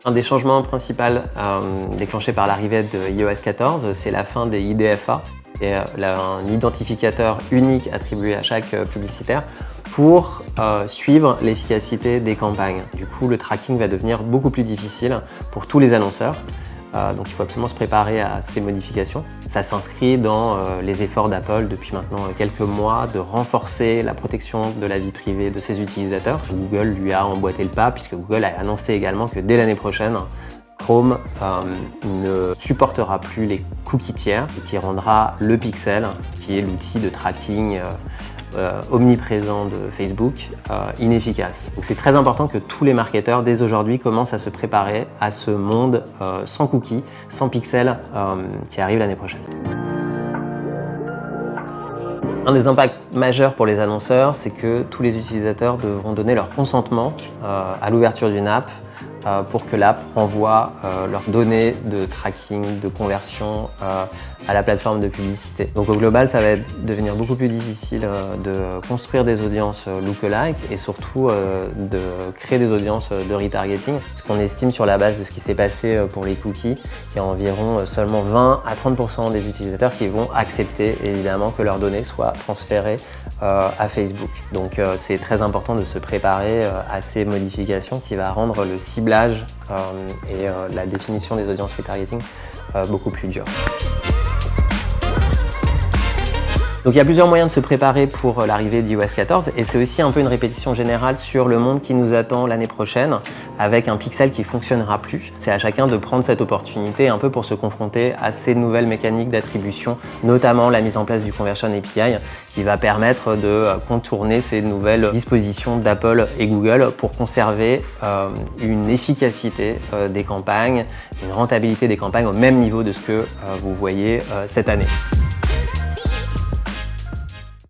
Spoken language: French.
Un des changements principaux déclenchés par l'arrivée de iOS 14, c'est la fin des IDFA et un identificateur unique attribué à chaque publicitaire pour suivre l'efficacité des campagnes. Du coup, le tracking va devenir beaucoup plus difficile pour tous les annonceurs. Donc il faut absolument se préparer à ces modifications. Ça s'inscrit dans les efforts d'Apple depuis maintenant quelques mois de renforcer la protection de la vie privée de ses utilisateurs. Google lui a emboîté le pas puisque Google a annoncé également que dès l'année prochaine, Chrome ne supportera plus les cookies tiers et qui rendra le Pixel, qui est l'outil de tracking omniprésent de Facebook, inefficace. Donc c'est très important que tous les marketeurs dès aujourd'hui commencent à se préparer à ce monde sans cookies, sans pixels qui arrive l'année prochaine. Un des impacts majeurs pour les annonceurs, c'est que tous les utilisateurs devront donner leur consentement à l'ouverture d'une app pour que l'app renvoie leurs données de tracking, de conversion à la plateforme de publicité. Donc au global, ça va devenir beaucoup plus difficile de construire des audiences lookalike et surtout de créer des audiences de retargeting. Ce qu'on estime sur la base de ce qui s'est passé pour les cookies, qu'il y a environ seulement 20 à 30% des utilisateurs qui vont accepter évidemment que leurs données soient transférées à Facebook. Donc c'est très important de se préparer à ces modifications qui va rendre le ciblage et la définition des audiences retargeting beaucoup plus dur. Donc il y a plusieurs moyens de se préparer pour l'arrivée d'iOS 14 et c'est aussi un peu une répétition générale sur le monde qui nous attend l'année prochaine avec un pixel qui ne fonctionnera plus. C'est à chacun de prendre cette opportunité un peu pour se confronter à ces nouvelles mécaniques d'attribution, notamment la mise en place du Conversion API qui va permettre de contourner ces nouvelles dispositions d'Apple et Google pour conserver une efficacité des campagnes, une rentabilité des campagnes au même niveau de ce que vous voyez cette année.